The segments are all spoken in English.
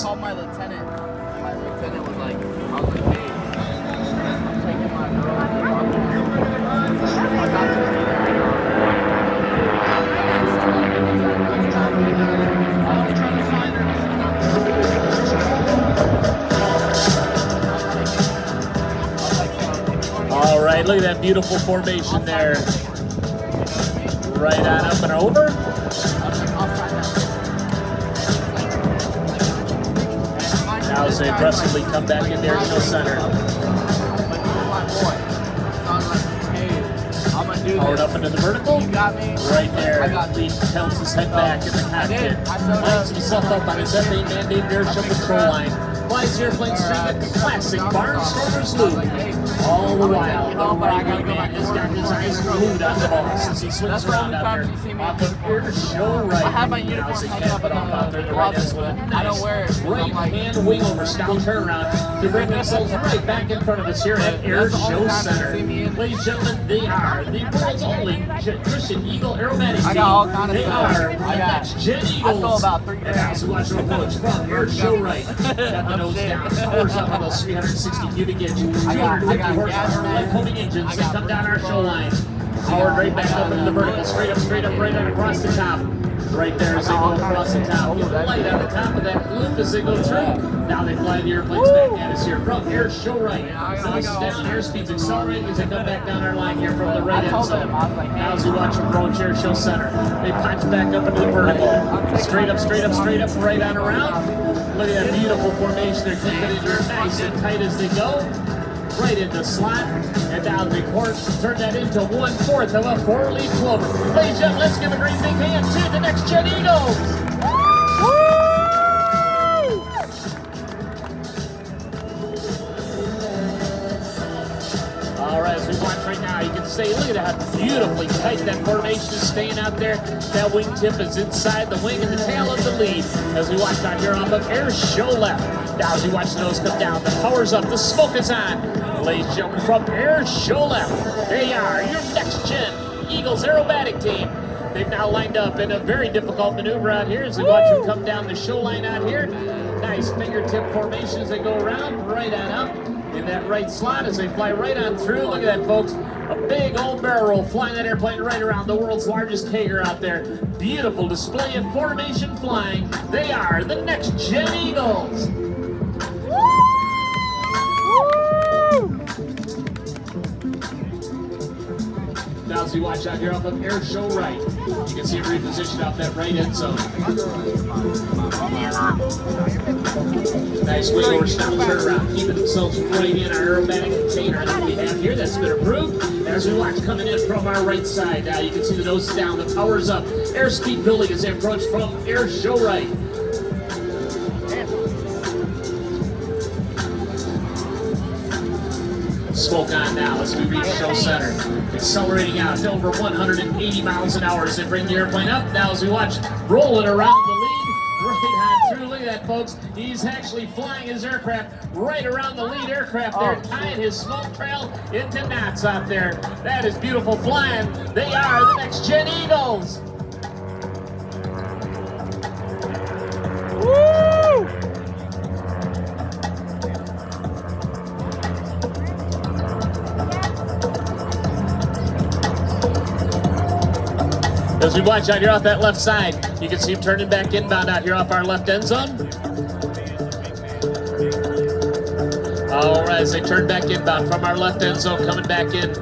Called my lieutenant. My lieutenant was like, I was like, hey, I'm taking my girl. I got to be there. All right, look at that beautiful formation there. Right on up and over. Now as they aggressively come back into Airshow Center. Powered up into the vertical. You got me. Right there. He tilts his head back in the cockpit. Lines himself up on his FAA mandated airshow control line. Flies the airplane straight at the classic Barnstormer's loop. All the while, the right wing man has got his eyes glued on the boss as he swings around out there. Off of airshow right. I have my uniform hung up out there. The right is with a nice right hand wing over style turnaround to bring themselves right back in front of us here at Airshow Center. Ladies and gentlemen, they are the world's only Christian Eagle aerobatic team. I got all kind of they stuff. are the next Gen Eagles. I thought about 3 and as we watch our approach from Airshow right. Got the nose down, powers up on those 360 cubic inches, 250 horsepower light homing engines that come down our show line. Powered right back up into the vertical, straight up, right on across the top. Right there as they go across the top. Get the light on the top of that loop as they go through. Now they fly the airplanes back at us here from Airshow right. Nose down, airspeed's accelerating as they come back down our line here from the right end zone. Now as we watch them approach Airshow Center, they punch back up into the vertical. Straight up, right on around. Look at that beautiful formation. They're keeping it here nice and tight as they go. Right in the slot, and now the course turn that into 1/4 of a 4-leaf clover. Ladies and gentlemen, let's give a great big hand to the next Gen Eagles. All right, as we watch right now, you can see, look at how beautifully tight that formation is staying out there. That wingtip is inside the wing and the tail of the lead. As we watch out here off of Airshow left. Now as you watch the nose come down, the power's up, the smoke is on. Ladies and gentlemen, from Airshow left, they are your next Gen Eagles aerobatic team. They've now lined up in a very difficult maneuver out here as we watch them come down the show line out here. Nice fingertip formation as they go around, right on up in that right slot as they fly right on through. Look at that, folks. A big old barrel roll flying that airplane right around the world's largest Kager out there. Beautiful display of formation flying. They are the next Gen Eagles. Now as we watch out here off of Airshow right, you can see it repositioned off that right end zone. Nice wing over style turnaround, keeping themselves right in our aerobatic container that we have here that's been approved. As we watch coming in from our right side, now you can see the nose is down, the power's up. Airspeed building as they approach from Airshow right. Smoke on now as we reach show center. Accelerating out to over 180 miles an hour as they bring the airplane up. Now as we watch rolling around the lead, right on through. Look at that, folks. He's actually flying his aircraft right around the lead aircraft there, tying his smoke trail into knots out there. That is beautiful flying. They are the next Gen Eagles. Woo! As we watch out here off that left side, you can see him turning back inbound out here off our left end zone. All right, as they turn back inbound from our left end zone, coming back in.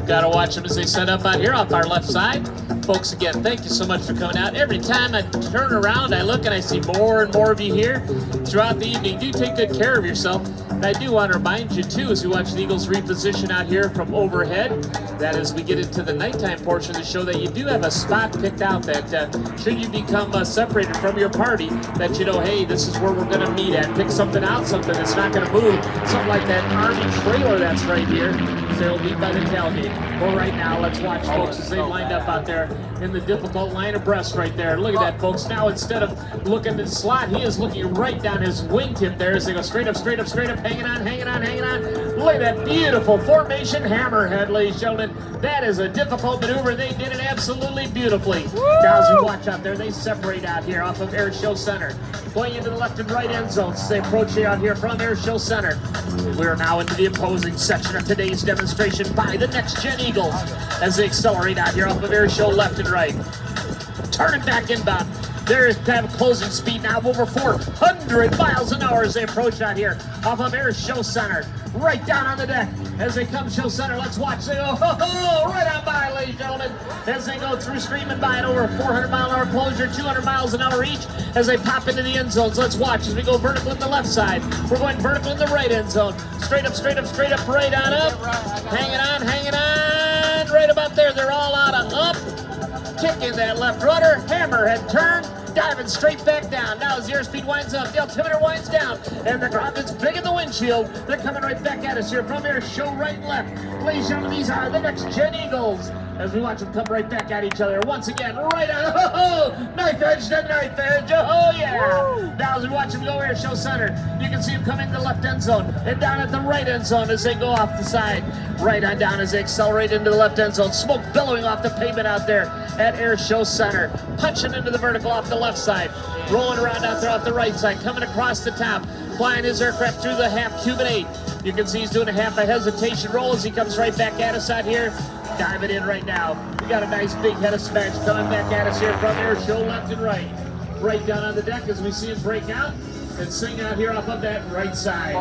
Got to watch them as they set up out here off our left side. Folks, again, thank you so much for coming out. Every time I turn around, I look and I see more and more of you here throughout the evening. Do take good care of yourself. And I do want to remind you, too, as we watch the Eagles reposition out here from overhead, that as we get into the nighttime portion of the show, that you do have a spot picked out that should you become separated from your party, that you know, hey, this is where we're going to meet at. Pick something out, something that's not going to move, something like that Army trailer that's right here. They'll be by the tailgate. Well, right now, let's watch, folks, as they lined up out there in the difficult line abreast right there. Look at that, folks. Now, instead of looking at the slot, he is looking right down his wingtip there as they go straight up, hanging on. Look at that beautiful formation hammerhead, ladies and gentlemen. That is a difficult maneuver. They did it absolutely beautifully. Now as you watch out there, they separate out here off of Air Show Center. Going into the left and right end zones. They approach here out here from Air Show Center. We are now into the opposing section of today's demonstration by the Next Gen Eagles as they accelerate out here off of Air Show left and right. Turning back inbound. They're kind of closing speed now of over 400 miles an hour as they approach out here off of Air Show Center. Right down on the deck as they come Show Center. Let's watch. They go right on by, ladies and gentlemen, as they go through, streaming by at over 400-mile-an-hour closure, 200 miles an hour each as they pop into the end zones. Let's watch as we go vertical in the left side. We're going vertical in the right end zone. Straight up, straight up, straight up, right on up. Hanging on, hanging on. Right about there. They're all out of up. Kicking that left rudder, hammerhead turn, diving straight back down. Now as the airspeed winds up, the altimeter winds down, and the ground is big in the windshield. They're coming right back at us here from Air Show right and left. Ladies and gentlemen, these are the Next Gen Eagles as we watch them come right back at each other. Once again, right on, knife edge to knife edge, oh yeah! Now as we watch them go Air Show Center, you can see them come into the left end zone and down at the right end zone as they go off the side. Right on down as they accelerate into the left end zone. Smoke billowing off the pavement out there at Air Show Center. Punching into the vertical off the left side. Rolling around out there off the right side. Coming across the top. Flying his aircraft through the half Cuban 8. You can see he's doing a half a hesitation roll as he comes right back at us out here. Diving in right now. We got a nice big head of smash coming back at us here from Air Show left and right. Right down on the deck as we see him break out and swing out here off of that right side.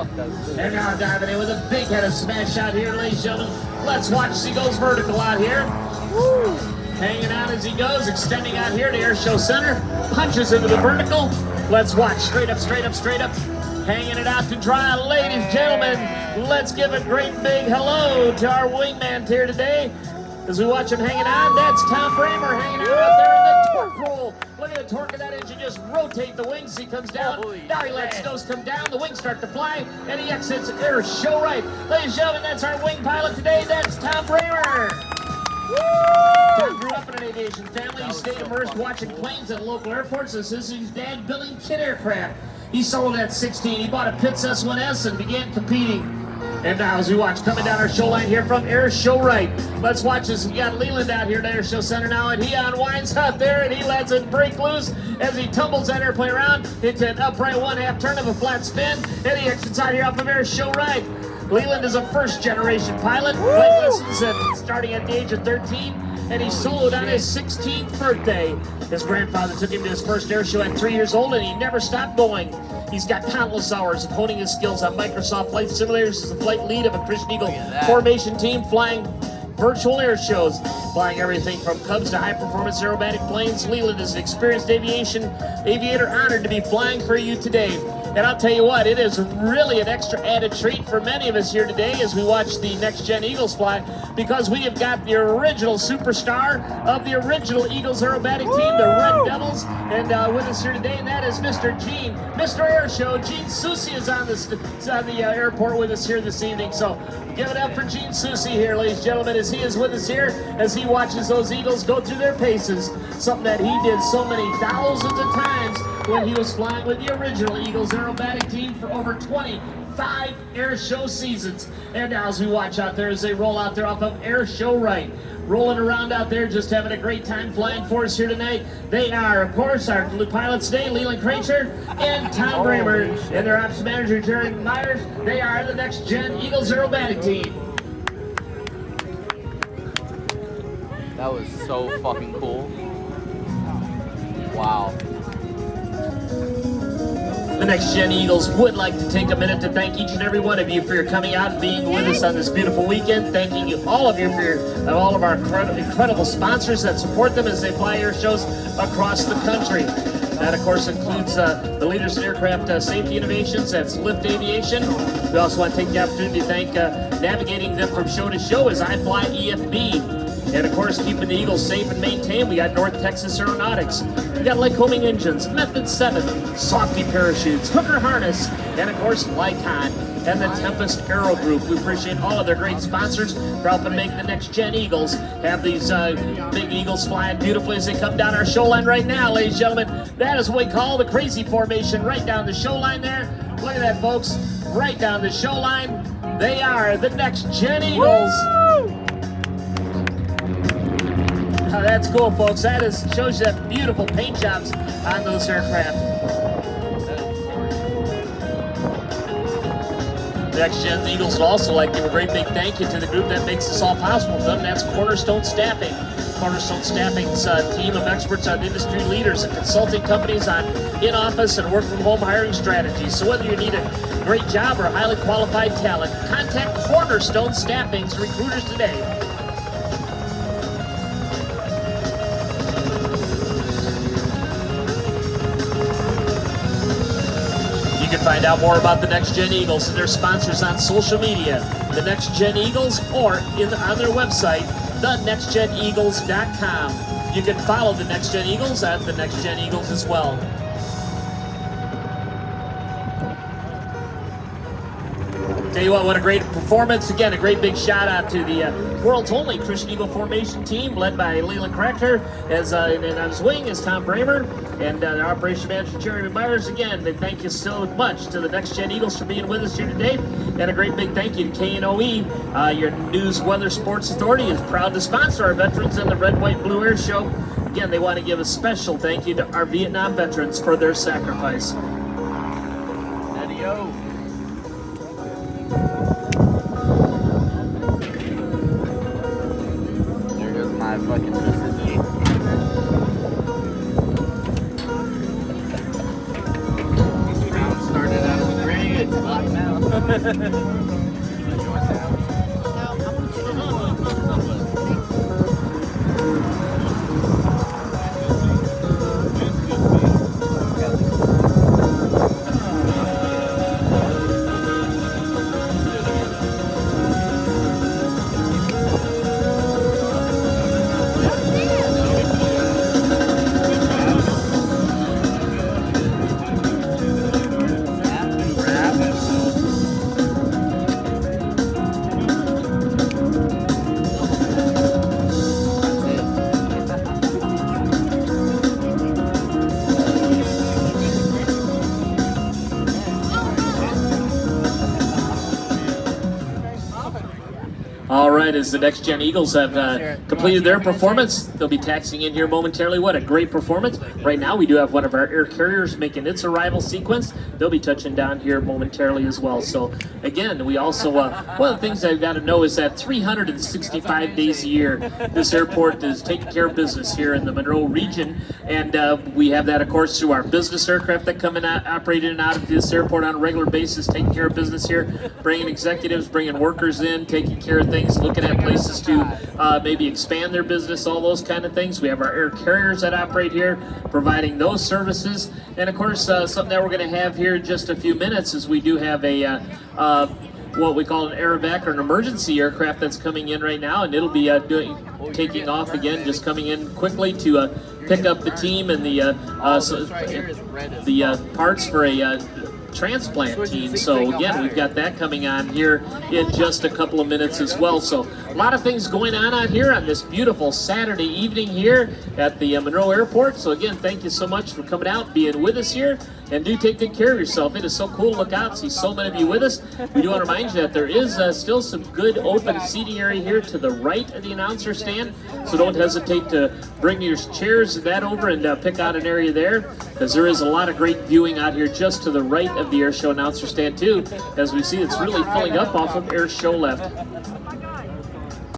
And now diving in with a big head of smash out here, ladies and gentlemen. Let's watch as he goes vertical out here. Woo. Hanging out as he goes, extending out here to Air Show Center. Punches into the vertical. Let's watch. Straight up, straight up, straight up. Hanging it out to dry. Ladies and gentlemen, let's give a great big hello to our wingman here today. As we watch him hanging on, that's Tom Bramer hanging out there in the torque roll. Look at the torque of that engine, just rotate the wings. He comes down, now he lets those come down, the wings start to fly, and he exits Air Show right. Ladies and gentlemen, that's our wing pilot today, that's Tom Bramer. Tom grew up in an aviation family. He stayed immersed watching planes at local airports. This is his dad building kit aircraft. He sold at 16. He bought a Pitts S1S and began competing. And now as we watch coming down our show line here from Air Show right, let's watch this. We got Leland out here at Air Show Center now, and he unwinds out there, and he lets it break loose as he tumbles that airplane around into an upright 1/2 turn of a flat spin, and he exits out here off of Air Show right. Leland is a first-generation pilot, flight lessons starting at the age of 13, and he soloed on his 16th birthday. His grandfather took him to his first air show at 3 years old, and he never stopped going. He's got countless hours of honing his skills on Microsoft Flight Simulators as the flight lead of a Christian Eagle formation team flying virtual air shows, flying everything from Cubs to high-performance aerobatic planes. Leland is an experienced aviator honored to be flying for you today. And I'll tell you what, it is really an extra added treat for many of us here today as we watch the Next Gen Eagles fly, because we have got the original superstar of the original Eagles aerobatic team, the Red Devils, and with us here today, and that is Mr. Gene, Mr. Air Show. Gene Soucy is on the airport with us here this evening. So give it up for Gene Soucy here, ladies and gentlemen, as he is with us here, as he watches those Eagles go through their paces, something that he did so many thousands of times when he was flying with the original Eagles aerobatic team for over 25 air show seasons. And now as we watch out there as they roll out there off of Air Show right, rolling around out there, just having a great time flying for us here tonight. They are, of course, our pilots today, Leland Kracher and Tom Bramer, and their ops manager, Jerry Myers. They are the Next Gen Eagles aerobatic team. That was so fucking cool. Wow. The Next Gen Eagles would like to take a minute to thank each and every one of you for your coming out and being with us on this beautiful weekend. Thanking you, all of you, for all of our incredible sponsors that support them as they fly air shows across the country. That, of course, includes the leaders in aircraft safety innovations. That's Lift Aviation. We also want to take the opportunity to thank navigating them from show to show as I Fly EFB. And of course, keeping the Eagles safe and maintained, we got North Texas Aeronautics. We got Lycoming Engines, Method 7, Softy Parachutes, Hooker Harness, and of course, Lycon and the Tempest Aero Group. We appreciate all of their great sponsors for helping make the Next Gen Eagles have these big Eagles flying beautifully as they come down our show line right now, ladies and gentlemen. That is what we call the crazy formation right down the show line there. Look at that, folks, right down the show line. They are the Next Gen Eagles. Oh, that's cool, folks. That shows you that beautiful paint jobs on those aircraft. The Next Gen Eagles would also like to give a great big thank you to the group that makes this all possible for them. That's Cornerstone Staffing. Cornerstone Staffing's team of experts on industry leaders and consulting companies on in-office and work-from-home hiring strategies. So whether you need a great job or highly qualified talent, contact Cornerstone Staffing's recruiters today. You can find out more about the Next Gen Eagles and their sponsors on social media, the Next Gen Eagles, or on their website, thenextgeneagles.com. You can follow the Next Gen Eagles at the Next Gen Eagles as well. Tell you what a great performance. Again, a great big shout out to the world's only Christian Eagle formation team led by Leland Cracker, and on his wing is Tom Bramer, and our operation manager Jeremy Myers. Again, they thank you so much to the Next Gen Eagles for being with us here today, and a great big thank you to KNOE, your News Weather Sports Authority, is proud to sponsor our veterans in the Red, White, Blue Air Show. Again, they want to give a special thank you to our Vietnam veterans for their sacrifice. Adios. There goes my fucking recipe. Started out as gray, it's black now. You want sandwich? All right, as the Next Gen Eagles have completed their performance, they'll be taxiing in here momentarily. What a great performance. Right now, we do have one of our air carriers making its arrival sequence. They'll be touching down here momentarily as well. So, again, we also, one of the things I've got to know is that 365 days a year, this airport is taking care of business here in the Monroe region. And we have that, of course, through our business aircraft that come in, operate in and out of this airport on a regular basis, taking care of business here, bringing executives, bringing workers in, taking care of things, looking at places to maybe expand their business, all those kind of things. We have our air carriers that operate here, providing those services. And of course, something that we're going to have here in just a few minutes is we do have a what we call an aerovac or an emergency aircraft that's coming in right now, and it'll be taking off again, just coming in quickly to pick up the team and the parts for a transplant team. So again, we've got that coming on here in just a couple of minutes as well. So a lot of things going on out here on this beautiful Saturday evening here at the Monroe Airport. So again, thank you so much for coming out, being with us here, and do take good care of yourself. It is so cool to look out, see so many of you with us. We do want to remind you that there is still some good open seating area here to the right of the announcer stand, so don't hesitate to bring your chairs and that over and pick out an area there, because there is a lot of great viewing out here just to the right of the air show announcer stand too. As we see, it's really filling up off of air show left.